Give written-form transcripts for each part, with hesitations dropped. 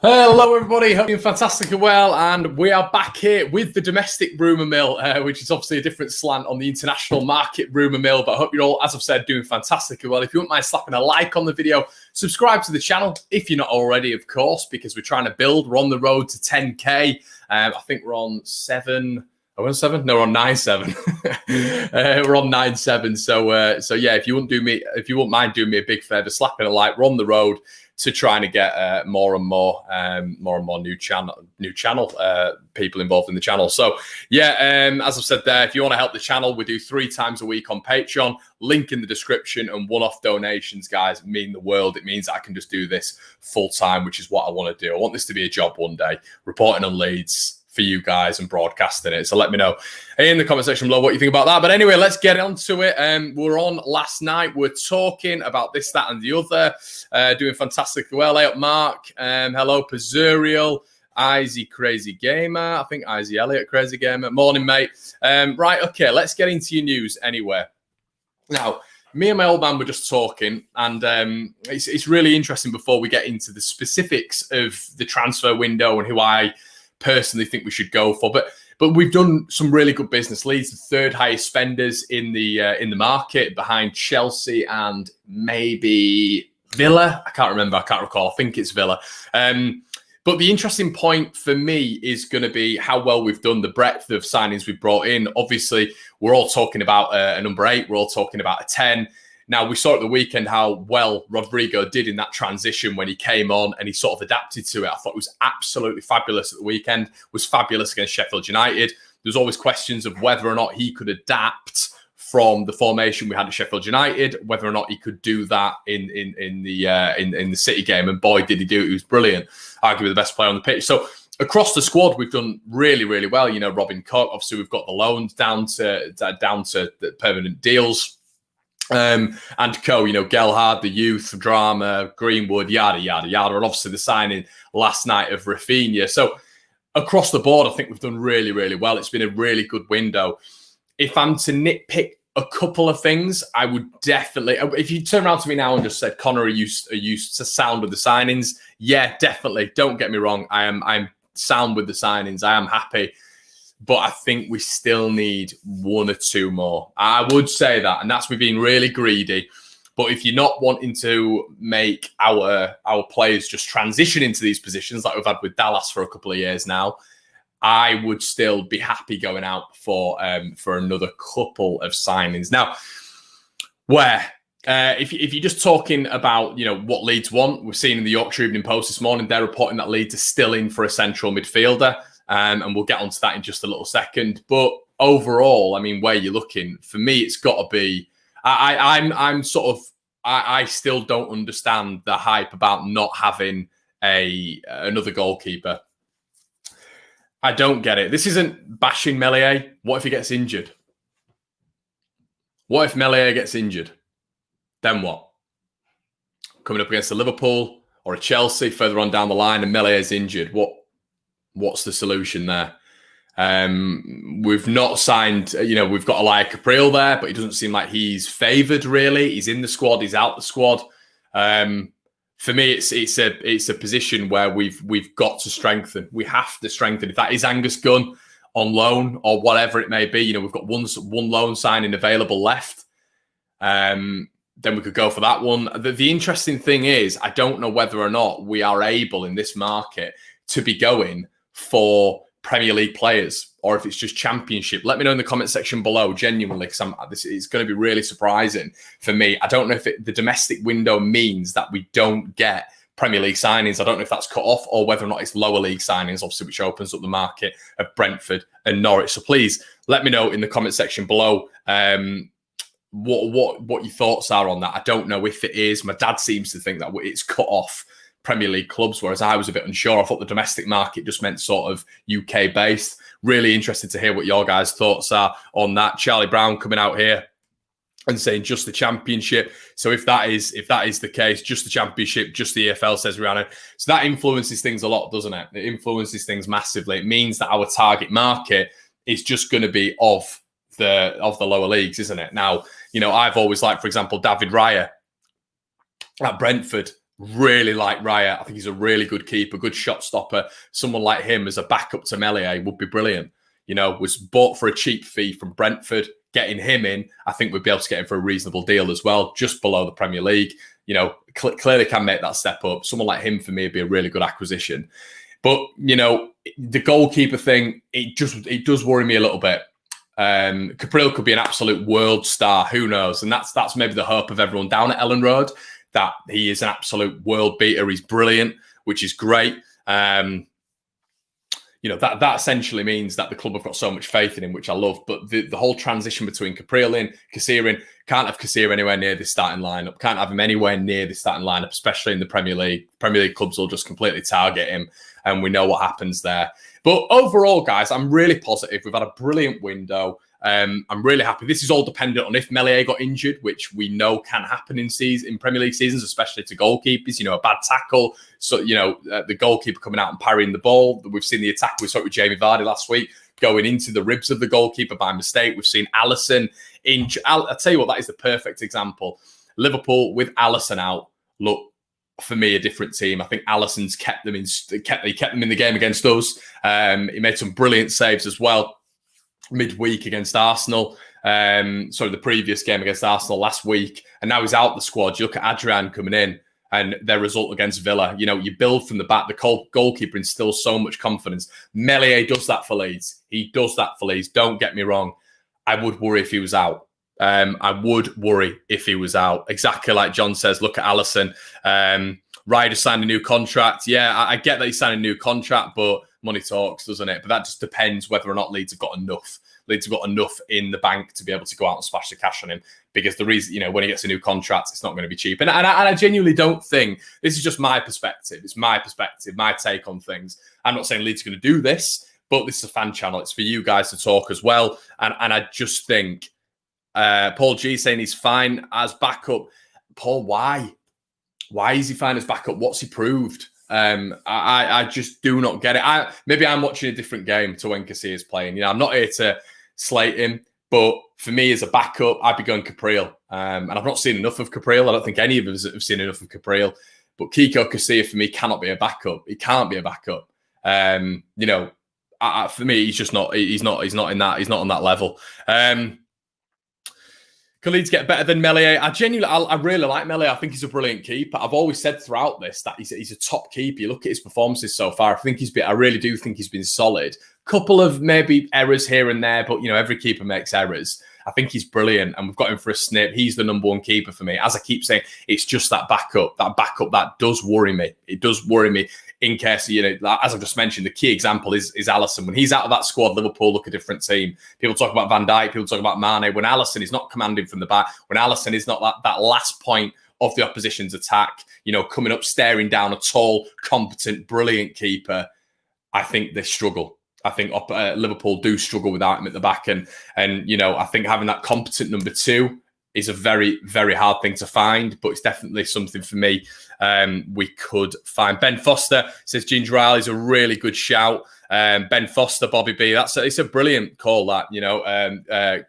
Hello everybody, hope you're fantastic and well, and we are back here with the domestic rumour mill, which is obviously a different slant on the international market rumour mill, but I hope you're all, as I've said, doing fantastic and well. If you wouldn't mind slapping a like on the video, subscribe to the channel if you're not already, of course, because we're trying to build. We're on the road to 10k. I think we're on 7. Are we on 7? No, we're on 9-7. We're on 9-7. So yeah, if you wouldn't mind doing me a big favour, slapping a like. We're on the road to trying to get more and more new channel people involved in the channel. So yeah, as I've said there, if you want to help the channel, we do 3 times a week on Patreon. Link in the description, and one-off donations, guys, mean the world. It means I can just do this full time, which is what I want to do. I want this to be a job one day, reporting on Leeds for you guys and broadcasting it. So let me know in the comment section below what you think about that. But anyway, let's get on to it. We're on last night. We're talking about this, that, and the other. Doing fantastic. Well, hey up, Mark. Hello, Pazuriel. Izzy Crazy Gamer. I think Izzy Elliott Crazy Gamer. Morning, mate. Right, okay, let's get into your news anyway. Now, me and my old man were just talking, and it's really interesting before we get into the specifics of the transfer window and who I personally think we should go for, but we've done some really good business. Leeds the 3rd highest spenders in the market, behind Chelsea and maybe Villa. I can't remember. I can't recall. I think it's Villa. But the interesting point for me is going to be how well we've done, the breadth of signings we've brought in. Obviously, we're all talking about a number 8. We're all talking about a 10. Now, we saw at the weekend how well Rodrigo did in that transition when he came on and he sort of adapted to it. I thought it was absolutely fabulous at the weekend. It was fabulous against Sheffield United. There's always questions of whether or not he could adapt from the formation we had at Sheffield United, whether or not he could do that in the City game. And boy, did he do it. He was brilliant. Arguably the best player on the pitch. So across the squad, we've done really, really well. You know, Robin Cook, obviously we've got the loans down to the permanent deals. And co, you know, Gelhard, the youth, Drama, Greenwood, yada, yada, yada. And obviously the signing last night of Rafinha. So across the board, I think we've done really, really well. It's been a really good window. If I'm to nitpick a couple of things, I would definitely, if you turn around to me now and just said, Connor, are you sound with the signings? Yeah, definitely. Don't get me wrong. I'm sound with the signings. I am happy. But I think we still need 1 or 2 more. I would say that, and that's me being really greedy. But if you're not wanting to make our players just transition into these positions like we've had with Dallas for a couple of years now, I would still be happy going out for another couple of signings. Now, if you're just talking about, you know, what Leeds want, we've seen in the Yorkshire Evening Post this morning, they're reporting that Leeds are still in for a central midfielder. And we'll get onto that in just a little second. But overall, I mean, where you're looking, for me, it's got to be. I still don't understand the hype about not having another goalkeeper. I don't get it. This isn't bashing Meslier. What if he gets injured? What if Meslier gets injured? Then what? Coming up against a Liverpool or a Chelsea further on down the line, and Meslier's injured. What's the solution there? We've not signed, you know, we've got Elia Capriel there, but it doesn't seem like he's favoured really. He's in the squad, he's out the squad. For me, it's a position where we've got to strengthen. We have to strengthen. If that is Angus Gunn on loan or whatever it may be, you know, we've got one loan signing available left. Then we could go for that one. The interesting thing is, I don't know whether or not we are able in this market to be going for Premier League players, or if it's just Championship. Let me know in the comment section below, genuinely, because this is going to be really surprising for me. I don't know if the domestic window means that we don't get Premier League signings. I don't know if that's cut off or whether or not it's lower league signings, obviously, which opens up the market of Brentford and Norwich. So please let me know in the comment section below what your thoughts are on that. I don't know if it is. My dad seems to think that it's cut off Premier League clubs, whereas I was a bit unsure. I thought the domestic market just meant sort of UK based. Really interested to hear what your guys' thoughts are on that. Charlie Brown coming out here and saying just the Championship. So if that is the case, just the Championship, just the EFL, says Rihanna. So that influences things a lot, doesn't it? It influences things massively. It means that our target market is just going to be of the lower leagues, isn't it? Now, you know, I've always liked, for example, David Raya at Brentford. Really like Raya. I think he's a really good keeper, good shot stopper. Someone like him as a backup to Meslier would be brilliant. Was bought for a cheap fee from Brentford. Getting him in, I think we'd be able to get him for a reasonable deal as well, just below the Premier League. Clearly can make that step up. Someone like him for me would be a really good acquisition. But, the goalkeeper thing, it does worry me a little bit. Caprile could be an absolute world star. Who knows? And that's maybe the hope of everyone down at Ellen Road, that he is an absolute world beater. He's brilliant, which is great. That essentially means that the club have got so much faith in him, which I love. But the whole transition between Caprile and Kasir can't have Kasir anywhere near the starting lineup. Can't have him anywhere near the starting lineup, especially in the Premier League. Premier League clubs will just completely target him, and we know what happens there. But overall, guys, I'm really positive. We've had a brilliant window. I'm really happy. This is all dependent on if Meslier got injured, which we know can happen in Premier League seasons, especially to goalkeepers. A bad tackle. So, the goalkeeper coming out and parrying the ball. We've seen the attack we saw with Jamie Vardy last week going into the ribs of the goalkeeper by mistake. We've seen Alisson I'll tell you what, that is the perfect example. Liverpool with Alisson out, look, for me, a different team. I think Alisson's kept them in the game against us. He made some brilliant saves as well midweek against Arsenal. The previous game against Arsenal last week, and now he's out the squad. You look at Adrian coming in and their result against Villa. You build from the back. The goalkeeper instills so much confidence. Meslier does that for Leeds. He does that for Leeds. Don't get me wrong. I would worry if he was out. Exactly like John says, look at Alisson. Ryder signed a new contract. Yeah, I get that he signed a new contract, but money talks, doesn't it? But that just depends whether or not Leeds have got enough. Leeds have got enough in the bank to be able to go out and splash the cash on him. Because the reason, when he gets a new contract, it's not going to be cheap. And I genuinely don't think, this is just my perspective. It's my perspective, my take on things. I'm not saying Leeds are going to do this, but this is a fan channel. It's for you guys to talk as well. And I just think, Paul G saying he's fine as backup. Paul, why? Why is he fine as backup? What's he proved? I just do not get it. Maybe I'm watching a different game to when Kasir is playing. I'm not here to slate him, but for me as a backup, I'd be going Caprile. And I've not seen enough of Caprile. I don't think any of us have seen enough of Caprile. But Kiko Kasir for me cannot be a backup. He can't be a backup. For me, he's just not. He's not in that. He's not on that level. Can Leeds get better than Meslier? I really like Meslier. I think he's a brilliant keeper. I've always said throughout this that he's a top keeper. You look at his performances so far. I really do think he's been solid. Couple of maybe errors here and there, but every keeper makes errors. I think he's brilliant, and we've got him for a snip. He's the number one keeper for me. As I keep saying, it's just that backup that does worry me. It does worry me in case, as I've just mentioned, the key example is Alisson. When he's out of that squad, Liverpool look a different team. People talk about Van Dijk, people talk about Mane. When Alisson is not commanding from the back, when Alisson is not that last point of the opposition's attack, coming up, staring down a tall, competent, brilliant keeper, I think they struggle. I think Liverpool do struggle without him at the back. And I think having that competent number two is a very, very hard thing to find, but it's definitely something for me we could find. Ben Foster says Ginger Ale is a really good shout. Ben Foster, Bobby B, it's a brilliant call that,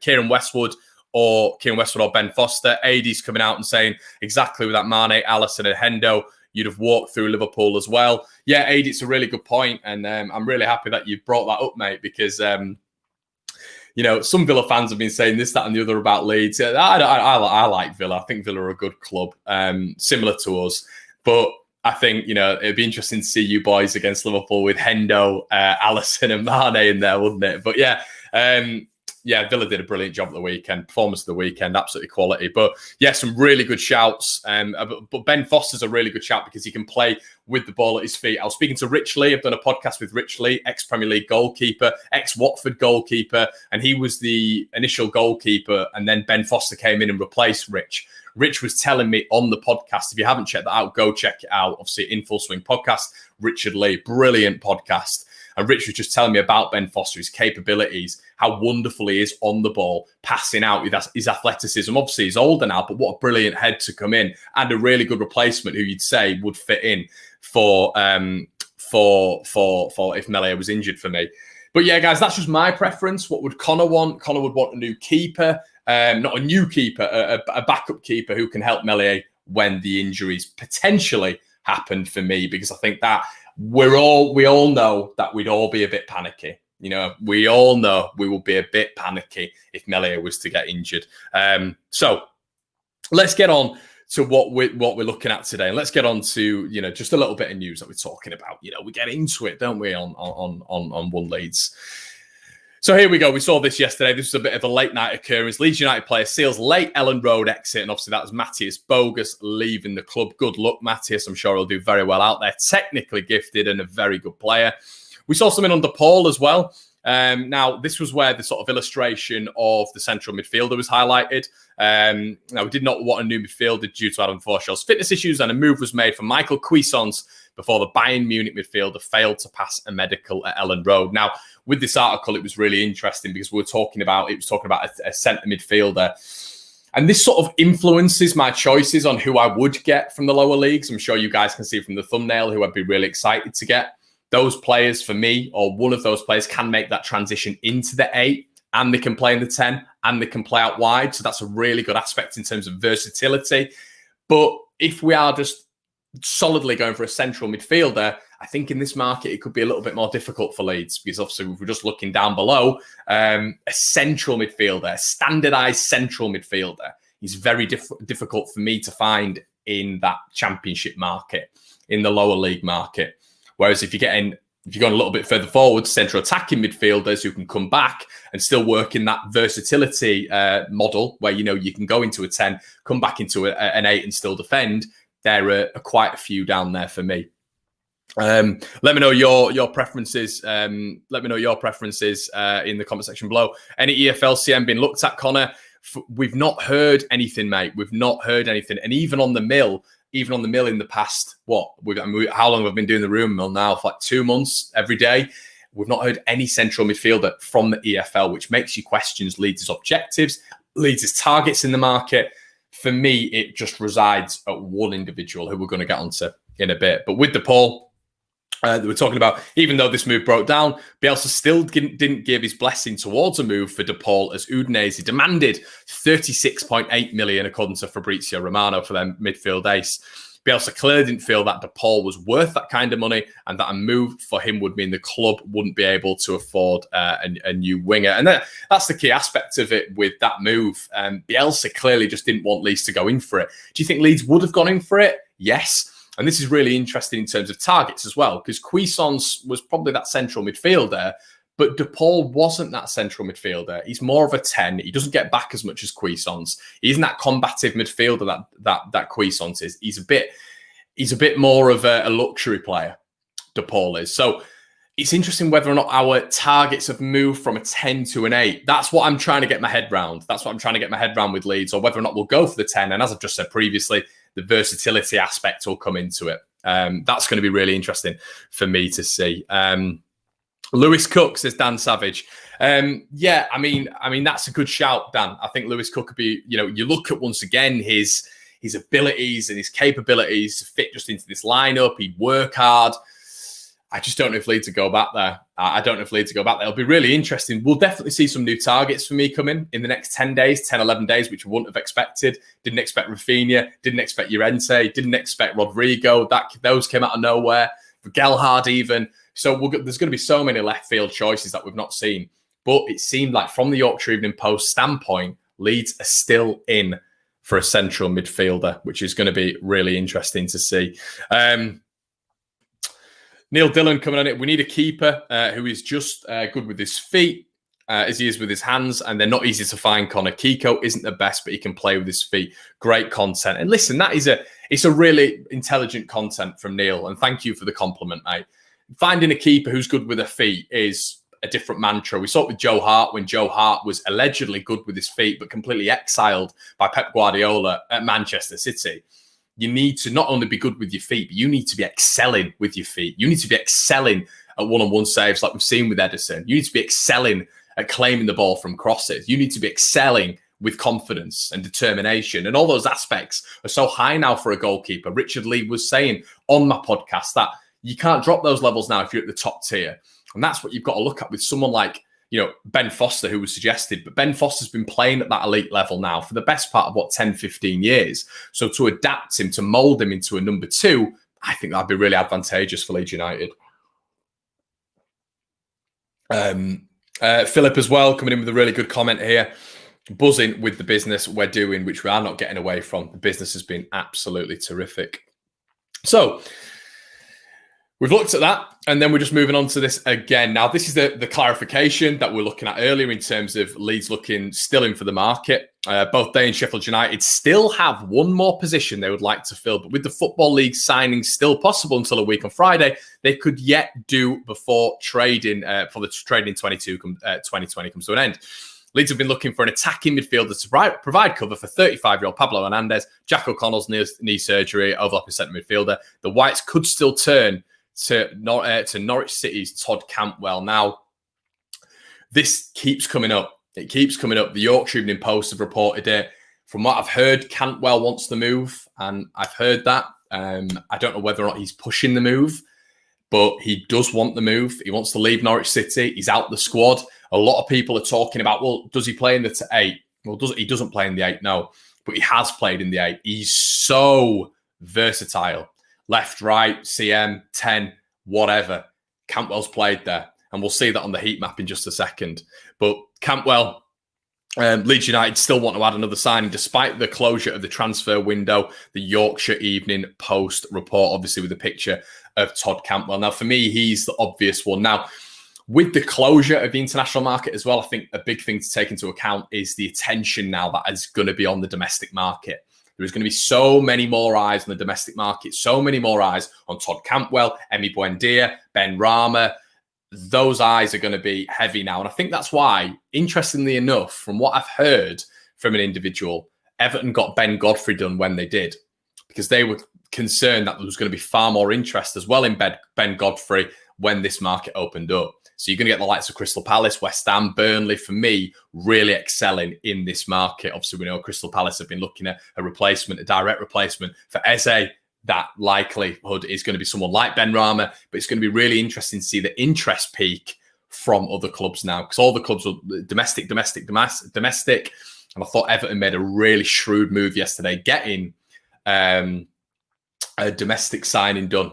Kieran Westwood or Ben Foster. AD's coming out and saying exactly with that Mane, Alisson and Hendo, you'd have walked through Liverpool as well. Yeah, AD, it's a really good point, and I'm really happy that you brought that up, mate, because some Villa fans have been saying this, that, and the other about Leeds. I like Villa. I think Villa are a good club, similar to us. But I think, it'd be interesting to see you boys against Liverpool with Hendo, Alisson and Mane in there, wouldn't it? But yeah, Villa did a brilliant job at the weekend. Performance of the weekend, absolutely quality. But yeah, some really good shouts. But Ben Foster's a really good shout because he can play with the ball at his feet. I was speaking to Rich Lee. I've done a podcast with Rich Lee, ex-Premier League goalkeeper, ex-Watford goalkeeper, and he was the initial goalkeeper. And then Ben Foster came in and replaced Rich. Rich was telling me on the podcast, if you haven't checked that out, go check it out. Obviously, In Full Swing podcast, Richard Lee, brilliant podcast. And Rich was just telling me about Ben Foster, his capabilities, how wonderful he is on the ball, passing out with his athleticism. Obviously, he's older now, but what a brilliant head to come in, and a really good replacement who you'd say would fit in for if Meslier was injured for me. But yeah, guys, that's just my preference. What would Connor want? Connor would want a new keeper, not a new keeper, a backup keeper who can help Meslier when the injuries potentially happened for me, because I think that we all know that we'd all be a bit panicky. You know, we all know we will be a bit panicky if Meslier was to get injured. So let's get on to what we're looking at today, and let's get on to, you know, just a little bit of news that we're talking about. You know, we get into it, don't we, on One Leeds. So here we go. We saw this yesterday. This was a bit of a late night occurrence. Leeds United player seals late Ellen Road exit, and obviously that was Matthias Bogus leaving the club. Good luck, Matthias. I'm sure he'll do very well out there. Technically gifted and a very good player. We saw something under Paul as well. Now, this was where the sort of illustration of the central midfielder was highlighted. Now, we did not want a new midfielder due to Adam Forshell's fitness issues, and a move was made for Michael Cuisance before the Bayern Munich midfielder failed to pass a medical at Ellen Road. Now, with this article, it was really interesting because it was talking about a centre midfielder. And this sort of influences my choices on who I would get from the lower leagues. I'm sure you guys can see from the thumbnail who I'd be really excited to get. Those players for me, or one of those players, can make that transition into the 8, and they can play in the 10, and they can play out wide. So that's a really good aspect in terms of versatility. But if we are just solidly going for a central midfielder, I think in this market it could be a little bit more difficult for Leeds, because obviously if we're just looking down below, a central midfielder, a standardised central midfielder, is very difficult for me to find in that championship market, in the lower league market. Whereas if you're going a little bit further forward, central attacking midfielders who can come back and still work in that versatility model, where, you know, you can go into a 10, come back into an 8 and still defend, there are quite a few down there for me. Let me know your preferences. Let me know your preferences in the comment section below. Any EFL CM been looked at, Connor? We've not heard anything, mate. We've not heard anything. And even on the mill in the past, how long have we been doing the Rumour Mill now? For like 2 months every day. We've not heard any central midfielder from the EFL, which makes you question Leeds' objectives, Leeds' targets in the market. For me, it just resides at one individual who we're going to get onto in a bit. But with DePaul, that we're talking about, even though this move broke down, Bielsa still didn't give his blessing towards a move for DePaul, as Udinese demanded 36.8 million, according to Fabrizio Romano, for their midfield ace. Bielsa clearly didn't feel that DePaul was worth that kind of money, and that a move for him would mean the club wouldn't be able to afford a new winger. And that's the key aspect of it with that move. Bielsa clearly just didn't want Leeds to go in for it. Do you think Leeds would have gone in for it? Yes. And this is really interesting in terms of targets as well, because Cuisance was probably that central midfielder, but DePaul wasn't that central midfielder. He's more of a 10. He doesn't get back as much as Cuisance. He isn't that combative midfielder that Cuisance is. He's a bit more of a luxury player, DePaul is. So it's interesting whether or not our targets have moved from a 10 to an 8. That's what I'm trying to get my head round. That's what I'm trying to get my head round with Leeds, or whether or not we'll go for the 10. And as I've just said previously, the versatility aspect will come into it. That's going to be really interesting for me to see. Lewis Cook, says Dan Savage. Yeah, I mean, that's a good shout, Dan. I think Lewis Cook could be, you know, you look at once again his abilities and his capabilities to fit just into this lineup. He'd work hard. I just don't know if Leeds will go back there. It'll be really interesting. We'll definitely see some new targets for me coming in the next 10 days, 10, 11 days, which we wouldn't have expected. Didn't expect Rafinha, didn't expect Llorente, didn't expect Rodrigo. Those came out of nowhere. Gelhardt even. So there's going to be so many left field choices that we've not seen. But it seemed like from the Yorkshire Evening Post standpoint, Leeds are still in for a central midfielder, which is going to be really interesting to see. Neil Dillon coming on it. We need a keeper who is just good with his feet as he is with his hands, and they're not easy to find, Connor. Kiko isn't the best, but he can play with his feet. Great content. And listen, it's a really intelligent content from Neil, and thank you for the compliment, mate. Finding a keeper who's good with their feet is a different mantra. We saw it with Joe Hart when Joe Hart was allegedly good with his feet, but completely exiled by Pep Guardiola at Manchester City. You need to not only be good with your feet, but you need to be excelling with your feet. You need to be excelling at one-on-one saves like we've seen with Ederson. You need to be excelling at claiming the ball from crosses. You need to be excelling with confidence and determination. And all those aspects are so high now for a goalkeeper. Richard Lee was saying on my podcast that you can't drop those levels now if you're at the top tier. And that's what you've got to look at with someone like, Ben Foster, who was suggested, but Ben Foster's been playing at that elite level now for the best part of 10, 15 years. So to adapt him, to mould him into a number 2, I think that'd be really advantageous for Leeds United. Philip as well, coming in with a really good comment here. Buzzing with the business we're doing, which we are not getting away from. The business has been absolutely terrific. So we've looked at that, and then we're just moving on to this again. Now, this is the clarification that we're looking at earlier in terms of Leeds looking still in for the market. Both they and Sheffield United still have one more position they would like to fill, but with the Football League signing still possible until a week on Friday, they could yet do before trading for the trading 2020 comes to an end. Leeds have been looking for an attacking midfielder to provide cover for 35-year-old Pablo Hernandez, Jack O'Connell's knee surgery, overlapping centre midfielder. The Whites could still turn to Norwich City's Todd Cantwell. Now, this keeps coming up. It keeps coming up. The Yorkshire Evening Post have reported it. From what I've heard, Cantwell wants the move, and I've heard that. I don't know whether or not he's pushing the move, but he does want the move. He wants to leave Norwich City. He's out the squad. A lot of people are talking about, well, does he play in the 8? Well, he doesn't play in the 8, no. But he has played in the 8. He's so versatile. Left, right, CM, 10, whatever. Cantwell's played there. And we'll see that on the heat map in just a second. But Cantwell, Leeds United still want to add another signing despite the closure of the transfer window. The Yorkshire Evening Post report, obviously, with a picture of Todd Cantwell. Now, for me, he's the obvious one. Now, with the closure of the international market as well, I think a big thing to take into account is the attention now that is going to be on the domestic market. There is going to be so many more eyes on the domestic market, so many more eyes on Todd Cantwell, Buendia, Benrahma. Those eyes are going to be heavy now. And I think that's why, interestingly enough, from what I've heard from an individual, Everton got Ben Godfrey done when they did, because they were concerned that there was going to be far more interest as well in Ben Godfrey when this market opened up. So you're going to get the likes of Crystal Palace, West Ham, Burnley, for me, really excelling in this market. Obviously, we know Crystal Palace have been looking at a replacement, a direct replacement for Eze. That likelihood is going to be someone like Benrahma, but it's going to be really interesting to see the interest peak from other clubs now, because all the clubs were domestic. And I thought Everton made a really shrewd move yesterday, getting a domestic signing done.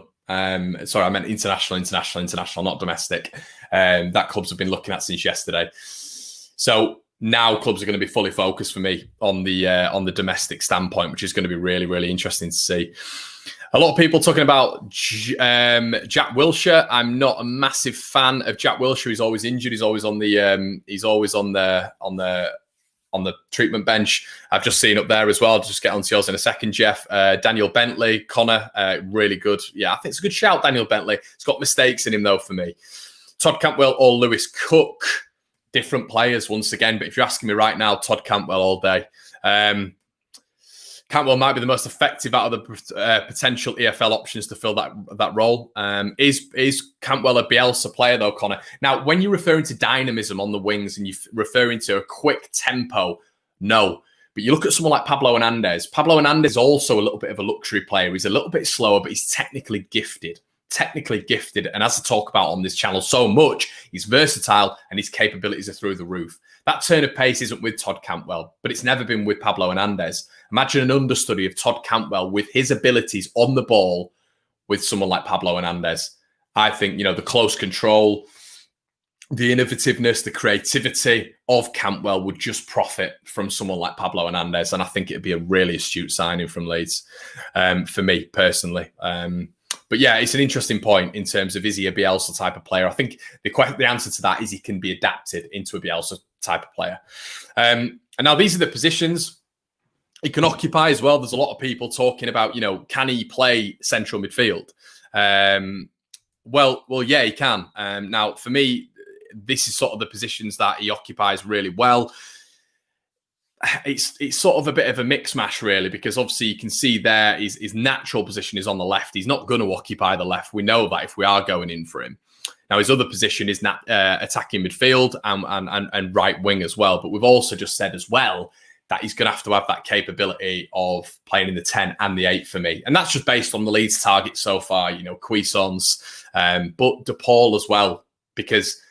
Sorry, I meant international, not domestic. That clubs have been looking at since yesterday. So now clubs are going to be fully focused for me on the domestic standpoint, which is going to be really, really interesting to see. A lot of people talking about Jack Wilshere. I'm not a massive fan of Jack Wilshere. He's always injured. He's always on the treatment bench. I've just seen up there as well. I'll just get onto yours in a second, Jeff. Daniel Bentley, Connor, really good. Yeah, I think it's a good shout, Daniel Bentley. It's got mistakes in him, though, for me. Todd Cantwell or Lewis Cook, different players once again. But if you're asking me right now, Todd Cantwell all day. Cantwell might be the most effective out of the potential EFL options to fill that role. Is Cantwell a Bielsa player, though, Connor? Now, when you're referring to dynamism on the wings and you're referring to a quick tempo, no. But you look at someone like Pablo Hernandez. Pablo Hernandez is also a little bit of a luxury player. He's a little bit slower, but he's technically gifted. And as I talk about on this channel so much, he's versatile and his capabilities are through the roof. That turn of pace isn't with Todd Cantwell, but it's never been with Pablo Hernandez. Imagine an understudy of Todd Cantwell with his abilities on the ball with someone like Pablo Hernandez. I think, the close control, the innovativeness, the creativity of Cantwell would just profit from someone like Pablo Hernandez. And I think it'd be a really astute signing from Leeds, for me personally. But yeah, it's an interesting point in terms of, is he a Bielsa type of player? I think the answer to that is he can be adapted into a Bielsa type of player. And now these are the positions he can occupy as well. There's a lot of people talking about, can he play central midfield? Well, yeah, he can. Now, for me, this is sort of the positions that he occupies really well. It's sort of a bit of a mix mash, really, because obviously you can see there his natural position is on the left. He's not going to occupy the left. We know that if we are going in for him. Now, his other position is attacking midfield and right wing as well. But we've also just said as well that he's going to have that capability of playing in the 10 and the 8 for me. And that's just based on the Leeds target so far, Cuisance, but De Paul as well, because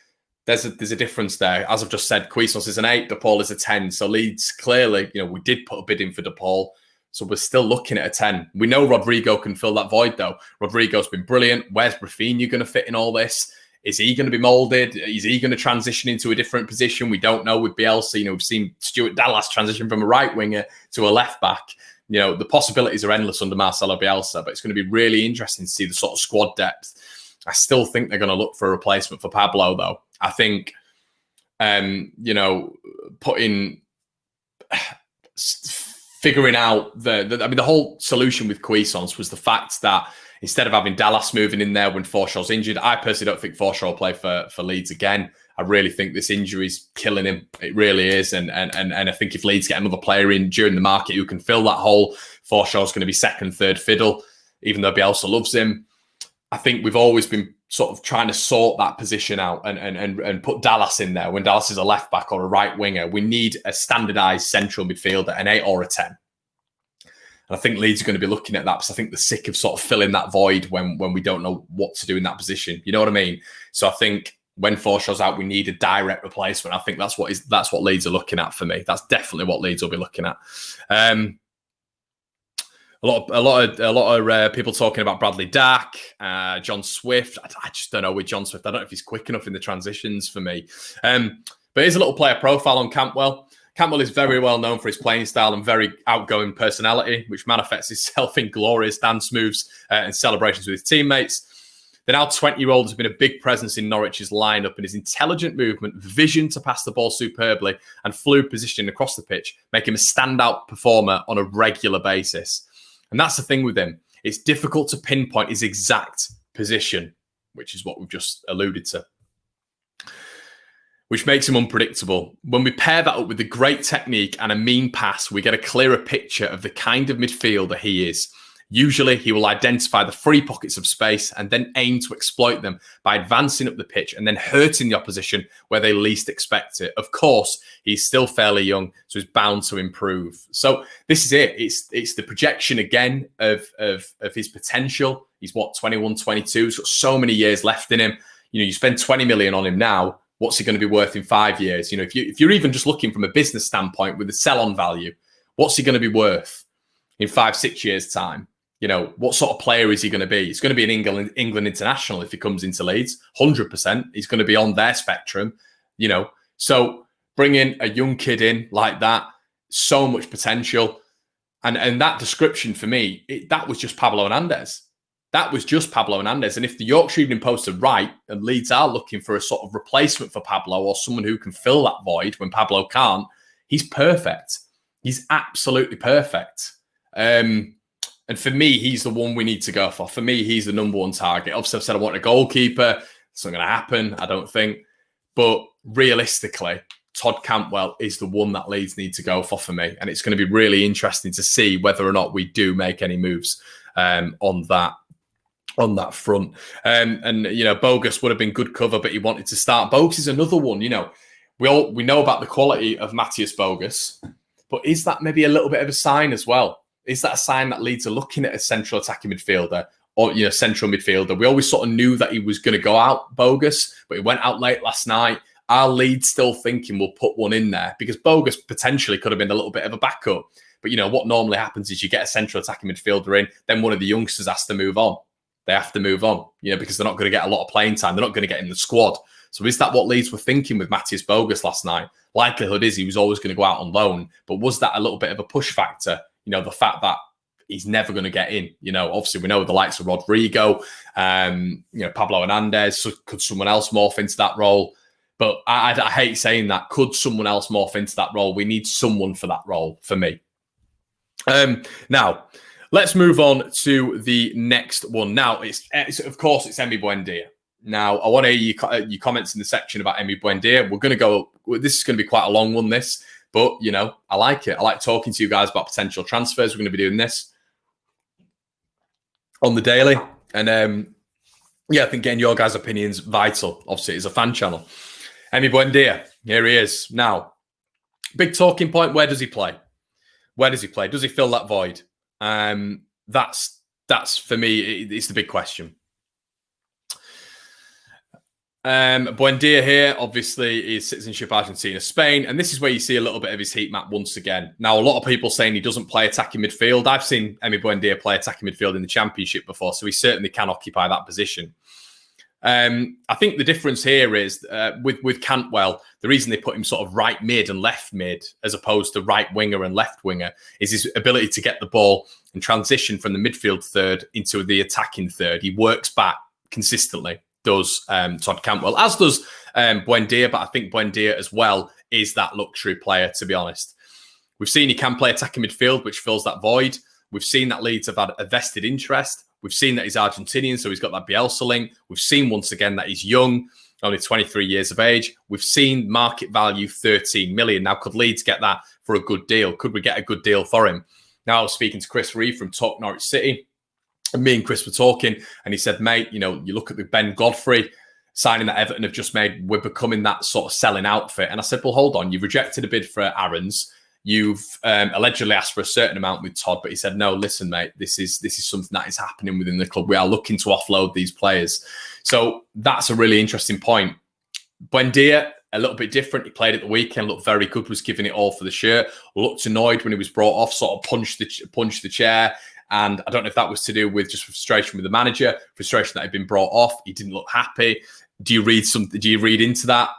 there's a difference there. As I've just said, Cuisance is an 8, De Paul is a 10. So Leeds clearly, we did put a bid in for De Paul. So we're still looking at a 10. We know Rodrigo can fill that void, though. Rodrigo's been brilliant. Where's Rafinha going to fit in all this? Is he going to be moulded? Is he going to transition into a different position? We don't know with Bielsa. We've seen Stuart Dallas transition from a right winger to a left back. The possibilities are endless under Marcelo Bielsa, but it's going to be really interesting to see the sort of squad depth. I still think they're going to look for a replacement for Pablo, though. I think, figuring out the whole solution with Cuisance was the fact that instead of having Dallas moving in there when Forshaw's injured, I personally don't think Forshaw will play for Leeds again. I really think this injury's killing him. It really is. And I think if Leeds get another player in during the market who can fill that hole, Forshaw's going to be second, third fiddle, even though Bielsa loves him. I think we've always been sort of trying to sort that position out and put Dallas in there when Dallas is a left back or a right winger. We need a standardised central midfielder, an 8 or a 10. And I think Leeds are going to be looking at that because I think they're sick of sort of filling that void when we don't know what to do in that position. You know what I mean? So I think when Forshaw's out, we need a direct replacement. I think that's what Leeds are looking at for me. That's definitely what Leeds will be looking at. A lot of people talking about Bradley Dack, John Swift. I just don't know with John Swift. I don't know if he's quick enough in the transitions for me. But here's a little player profile on Cantwell. Cantwell is very well known for his playing style and very outgoing personality, which manifests itself in glorious dance moves and celebrations with his teammates. The now 20-year-old has been a big presence in Norwich's lineup, and his intelligent movement, vision to pass the ball superbly, and fluid positioning across the pitch make him a standout performer on a regular basis. And that's the thing with him. It's difficult to pinpoint his exact position, which is what we've just alluded to, which makes him unpredictable. When we pair that up with a great technique and a mean pass, we get a clearer picture of the kind of midfielder he is. Usually, he will identify the free pockets of space and then aim to exploit them by advancing up the pitch and then hurting the opposition where they least expect it. Of course, he's still fairly young, so he's bound to improve. So this is it. It's the projection again of his potential. He's 21, 22. He's got so many years left in him. You spend 20 million on him now. What's he going to be worth in 5 years? If you're even just looking from a business standpoint with the sell-on value, what's he going to be worth in 5-6 years' time? What sort of player is he going to be? He's going to be an England international if he comes into Leeds, 100%. He's going to be on their spectrum, So bringing a young kid in like that, so much potential. And that description for me, that was just Pablo Hernandez. That was just Pablo Hernandez. And if the Yorkshire Evening Post are right, and Leeds are looking for a sort of replacement for Pablo or someone who can fill that void when Pablo can't, he's perfect. He's absolutely perfect. And for me, he's the one we need to go for. For me, he's the number one target. Obviously, I've said I want a goalkeeper. It's not going to happen, I don't think. But realistically, Todd Cantwell is the one that Leeds need to go for me. And it's going to be really interesting to see whether or not we do make any moves on that front. Bogus would have been good cover, but he wanted to start. Bogus is another one. We know about the quality of Matthias Bogus, but is that maybe a little bit of a sign as well? Is that a sign that Leeds are looking at a central attacking midfielder or, central midfielder? We always sort of knew that he was going to go out, Bogus, but he went out late last night. Are Leeds still thinking we'll put one in there? Because Bogus potentially could have been a little bit of a backup. But, what normally happens is you get a central attacking midfielder in, then one of the youngsters has to move on. They have to move on, because they're not going to get a lot of playing time. They're not going to get in the squad. So is that what Leeds were thinking with Matthias Bogus last night? Likelihood is he was always going to go out on loan. But was that a little bit of a push factor? The fact that he's never going to get in. Obviously we know the likes of Rodrigo, Pablo Hernandez. So could someone else morph into that role? But I hate saying that. Could someone else morph into that role? We need someone for that role, for me. Now, let's move on to the next one. Now, it's Emi Buendia. Now, I want to hear your comments in the section about Emi Buendia. We're going to go. This is going to be quite a long one, this. But, I like it. I like talking to you guys about potential transfers. We're going to be doing this on the daily. And, I think getting your guys' opinions vital. Obviously, it's a fan channel. Emi Buendia, here he is. Now, big talking point, where does he play? Where does he play? Does he fill that void? That's for me, it's the big question. Buendia here, obviously, is citizenship Argentina, Spain, and this is where you see a little bit of his heat map once again. Now, a lot of people saying he doesn't play attacking midfield. I've seen Emi Buendia play attacking midfield in the Championship before, so he certainly can occupy that position. I think the difference here is with Cantwell, the reason they put him sort of right mid and left mid as opposed to right winger and left winger is his ability to get the ball and transition from the midfield third into the attacking third. He works back consistently. Does Todd Cantwell, as does Buendia, but I think Buendia as well is that luxury player, to be honest. We've seen he can play attacking midfield, which fills that void. We've seen that Leeds have had a vested interest. We've seen that he's Argentinian, so he's got that Bielsa link. We've seen once again that he's young, only 23 years of age. We've seen market value 13 million. Now, could Leeds get that for a good deal? Could we get a good deal for him? Now, I was speaking to Chris Reeve from Talk Norwich City. And me and Chris were talking, and he said, mate, you look at the Ben Godfrey signing that Everton have just made, we're becoming that sort of selling outfit. And I said, well, hold on, you've rejected a bid for Aaron's. You've allegedly asked for a certain amount with Todd, but he said, no, listen, mate, this is something that is happening within the club. We are looking to offload these players. So that's a really interesting point. Buendia, a little bit different. He played at the weekend, looked very good, was giving it all for the shirt, looked annoyed when he was brought off, sort of punched the chair. And I don't know if that was to do with just frustration with the manager, frustration that he'd been brought off. He didn't look happy. Do you read into that?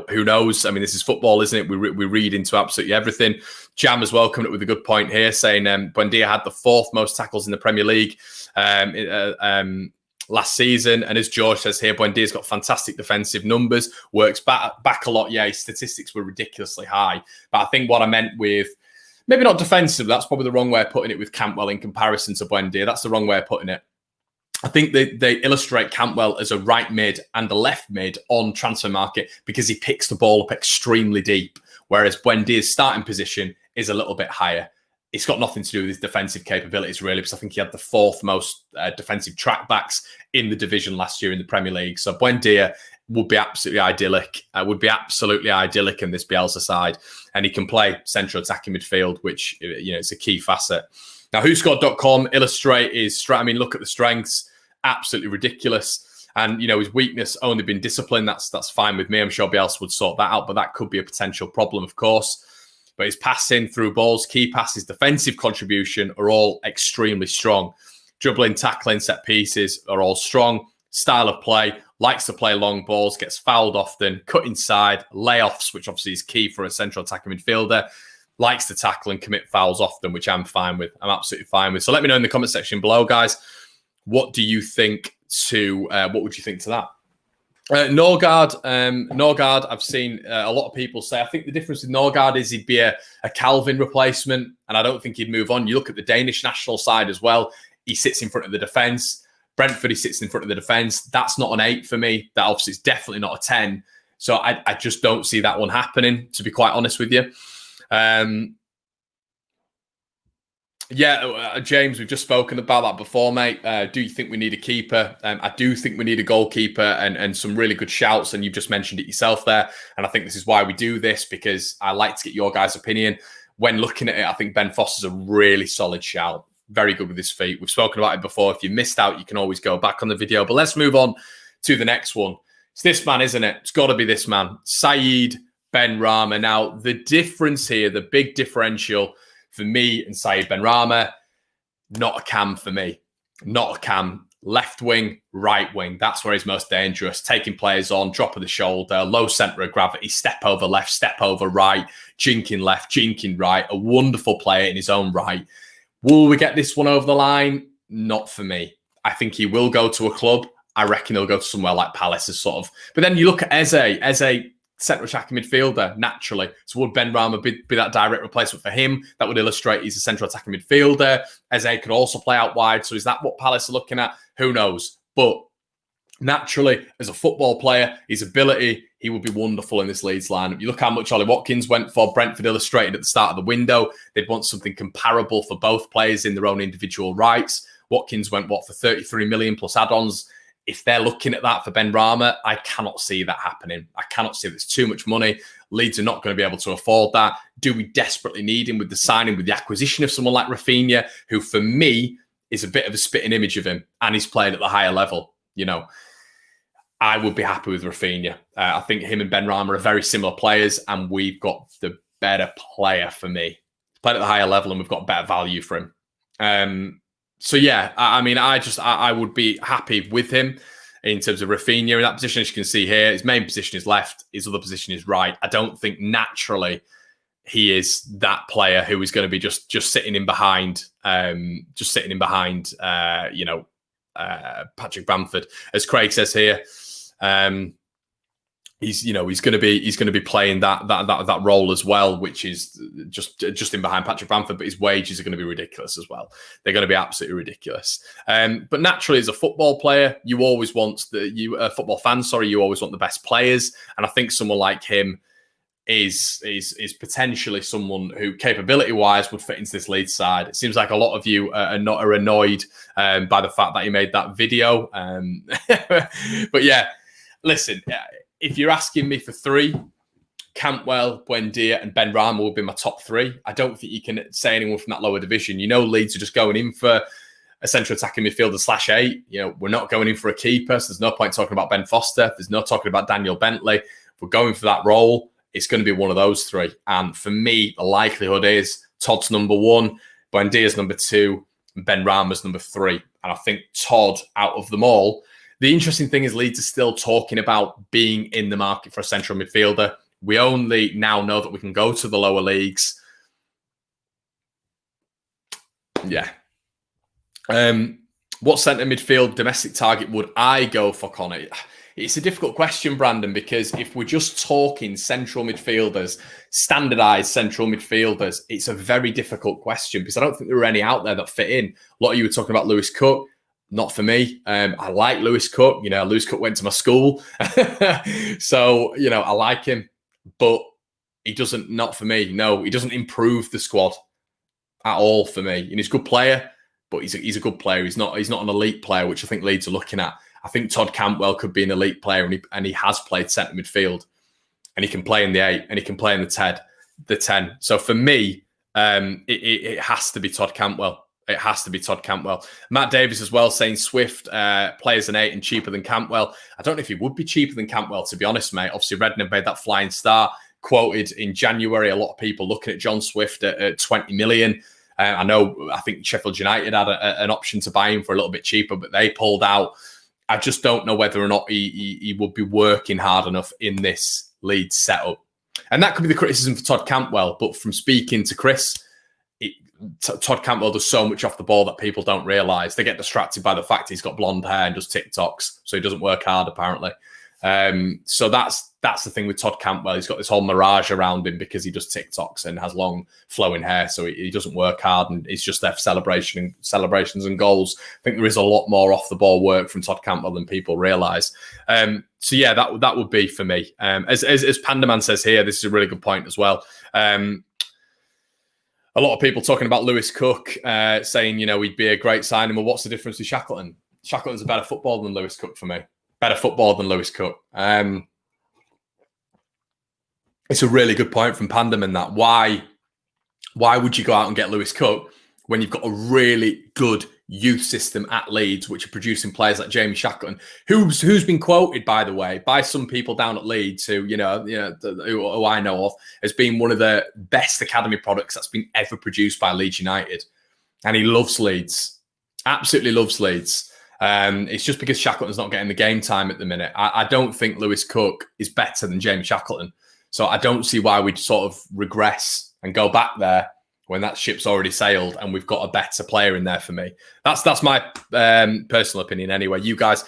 Who knows? I mean, this is football, isn't it? We read into absolutely everything. Jam as well coming up with a good point here, saying Buendia had the 4th most tackles in the Premier League last season. And as George says here, Buendia's got fantastic defensive numbers, works back a lot. Yeah, his statistics were ridiculously high. But I think what I meant with, maybe not defensive, that's probably the wrong way of putting it with Cantwell in comparison to Buendia. That's the wrong way of putting it. I think they illustrate Cantwell as a right mid and a left mid on transfer market because he picks the ball up extremely deep, whereas Buendia's starting position is a little bit higher. It's got nothing to do with his defensive capabilities, really, because I think he had the 4th most defensive trackbacks in the division last year in the Premier League. So Buendia would be absolutely idyllic. In this Bielsa side. And he can play central attacking midfield, which, it's a key facet. Now, WhoScored.com illustrate his strength. I mean, look at the strengths. Absolutely ridiculous. And, his weakness only been discipline. That's fine with me. I'm sure Bielsa would sort that out, but that could be a potential problem, of course. But his passing, through balls, key passes, defensive contribution are all extremely strong. Dribbling, tackling, set pieces are all strong. Style of play, likes to play long balls, gets fouled often, cut inside, layoffs, which obviously is key for a central attacking midfielder, likes to tackle and commit fouls often, which I'm fine with. I'm absolutely fine with. So let me know in the comment section below, guys. What would you think to that? Norgard, I've seen a lot of people say, I think the difference with Norgard is he'd be a Calvin replacement, and I don't think he'd move on. You look at the Danish national side as well. He sits in front of the defence. Brentford, he sits in front of the defence. That's not an 8 for me. That obviously is definitely not a 10. So I just don't see that one happening, to be quite honest with you. James, we've just spoken about that before, mate. Do you think we need a keeper? I do think we need a goalkeeper and some really good shouts, and you've just mentioned it yourself there. And I think this is why we do this, because I like to get your guys' opinion. When looking at it, I think Ben Foster's a really solid shout. Very good with his feet. We've spoken about it before. If you missed out, you can always go back on the video. But let's move on to the next one. It's this man, isn't it? It's got to be this man, Saeed Benrahma. Now, the difference here, the big differential for me and Saeed Benrahma, not a cam for me. Not a cam. Left wing, right wing. That's where he's most dangerous. Taking players on, drop of the shoulder, low centre of gravity, step over left, step over right, jinking left, jinking right. A wonderful player in his own right. Will we get this one over the line? Not for me. I think he will go to a club. I reckon he'll go to somewhere like Palace as sort of. But then you look at Eze, central attacking midfielder, naturally. So would Benrahma be that direct replacement for him? That would illustrate he's a central attacking midfielder. Eze could also play out wide. So is that what Palace are looking at? Who knows? But naturally, as a football player, his ability, he would be wonderful in this Leeds lineup. You look how much Ollie Watkins went for. Brentford illustrated at the start of the window. They'd want something comparable for both players in their own individual rights. Watkins went, for 33 million plus add-ons. If they're looking at that for Benrahma, I cannot see that happening. I cannot see there's too much money. Leeds are not going to be able to afford that. Do we desperately need him with the signing, with the acquisition of someone like Rafinha, who for me is a bit of a spitting image of him, and he's played at the higher level? I would be happy with Rafinha. I think him and Benrahma are very similar players, and we've got the better player for me. Played at the higher level, and we've got better value for him. So yeah, I mean, I would be happy with him in terms of Rafinha in that position. As you can see here, his main position is left, his other position is right. I don't think naturally he is that player who is going to be just sitting in behind, Patrick Bamford, as Craig says here. He's going to be playing that role as well, which is just in behind Patrick Bamford, but his wages are going to be ridiculous as well. They're going to be absolutely ridiculous. But naturally, as a football player, you always want you always want the best players, and I think someone like him is potentially someone who, capability-wise, would fit into this Leeds side. It seems like a lot of you are annoyed by the fact that he made that video. But yeah, listen, if you're asking me for three, Cantwell, Buendia and Benrahma will be my top three. I don't think you can say anyone from that lower division. Leeds are just going in for a central attacking midfielder /8. We're not going in for a keeper, so there's no point talking about Ben Foster. There's no talking about Daniel Bentley. If we're going for that role, it's going to be one of those three. And for me, the likelihood is Todd's number one, Buendia's number two, and Benrahma's number three. And I think Todd, out of them all, the interesting thing is Leeds are still talking about being in the market for a central midfielder. We only now know that we can go to the lower leagues. Yeah. What centre midfield domestic target would I go for, Connor? It's a difficult question, Brandon, because if we're just talking central midfielders, standardised central midfielders, it's a very difficult question because I don't think there are any out there that fit in. A lot of you were talking about Lewis Cook. Not for me. I like Lewis Cook. Lewis Cook went to my school. So, I like him. But he doesn't, not for me. No, he doesn't improve the squad at all for me. And he's a good player, but he's a good player. He's not an elite player, which I think Leeds are looking at. I think Todd Cantwell could be an elite player, and he has played centre midfield. And he can play in the 8, and he can play in the 10. So for me, it has to be Todd Cantwell. It has to be Todd Cantwell. Matt Davis as well saying Swift plays an 8 and cheaper than Cantwell. I don't know if he would be cheaper than Cantwell, to be honest, mate. Obviously, Redknapp made that flying start. Quoted in January, a lot of people looking at John Swift at 20 million. I think Sheffield United had an option to buy him for a little bit cheaper, but they pulled out. I just don't know whether or not he would be working hard enough in this Leeds setup. And that could be the criticism for Todd Cantwell. But from speaking to Chris, Todd Cantwell does so much off the ball that people don't realise. They get distracted by the fact he's got blonde hair and does TikToks, so he doesn't work hard, apparently. So that's the thing with Todd Cantwell. He's got this whole mirage around him because he does TikToks and has long flowing hair, so he doesn't work hard and he's just there for celebrations and goals. I think there is a lot more off the ball work from Todd Cantwell than people realise. So yeah, that would be for me. As Pandaman says here, this is a really good point as well. A lot of people talking about Lewis Cook, saying, he'd be a great signing. Well, what's the difference with Shackleton? Shackleton's a better footballer than Lewis Cook for me. Better footballer than Lewis Cook. It's a really good point from Pandam in that. Why would you go out and get Lewis Cook when you've got a really good youth system at Leeds, which are producing players like Jamie Shackleton, who's been quoted, by the way, by some people down at Leeds who I know of as being one of the best academy products that's been ever produced by Leeds United, and he loves Leeds, absolutely loves Leeds. It's just because Shackleton's not getting the game time at the minute. I don't think Lewis Cook is better than Jamie Shackleton, so I don't see why we'd sort of regress and go back there when that ship's already sailed and we've got a better player in there for me. That's my personal opinion anyway. You guys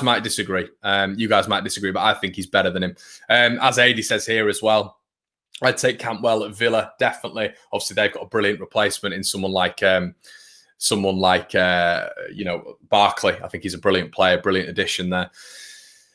might disagree. But I think he's better than him. As Adi says here as well, I'd take Cantwell at Villa, definitely. Obviously, they've got a brilliant replacement in someone like Barkley. I think he's a brilliant player, brilliant addition there.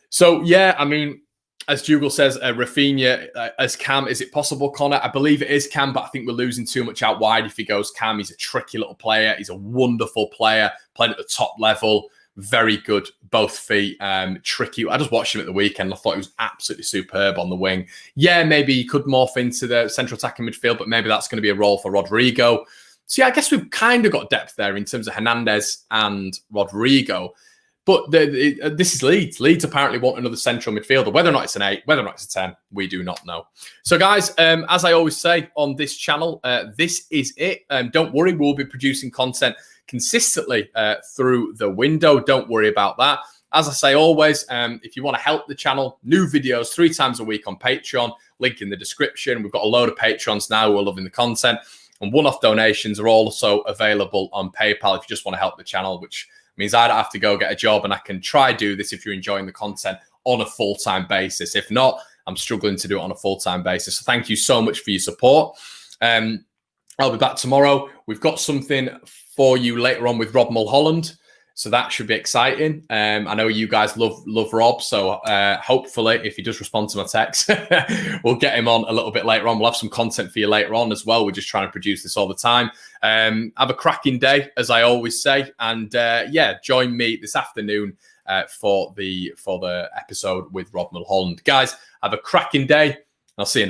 So, yeah, I mean, as Dougal says, Rafinha as Cam, is it possible, Connor? I believe it is Cam, but I think we're losing too much out wide if he goes Cam. He's a tricky little player. He's a wonderful player, playing at the top level, very good, both feet, tricky. I just watched him at the weekend. I thought he was absolutely superb on the wing. Yeah, maybe he could morph into the central attacking midfield, but maybe that's going to be a role for Rodrigo. So, yeah, I guess we've kind of got depth there in terms of Hernandez and Rodrigo. But this is Leeds. Leeds apparently want another central midfielder. Whether or not it's an 8, whether or not it's a 10, we do not know. So, guys, as I always say on this channel, this is it. Don't worry, we'll be producing content consistently through the window. Don't worry about that. As I say always, if you want to help the channel, new videos 3 times a week on Patreon, link in the description. We've got a load of patrons now who are loving the content. And one-off donations are also available on PayPal if you just want to help the channel, which means I don't have to go get a job and I can try do this if you're enjoying the content on a full-time basis. If not, I'm struggling to do it on a full-time basis. So thank you so much for your support. I'll be back tomorrow. We've got something for you later on with Rob Mulholland. So that should be exciting. I know you guys love Rob. So hopefully, if he does respond to my text, we'll get him on a little bit later on. We'll have some content for you later on as well. We're just trying to produce this all the time. Have a cracking day, as I always say. And yeah, join me this afternoon for the episode with Rob Mulholland. Guys, have a cracking day. I'll see you in a bit.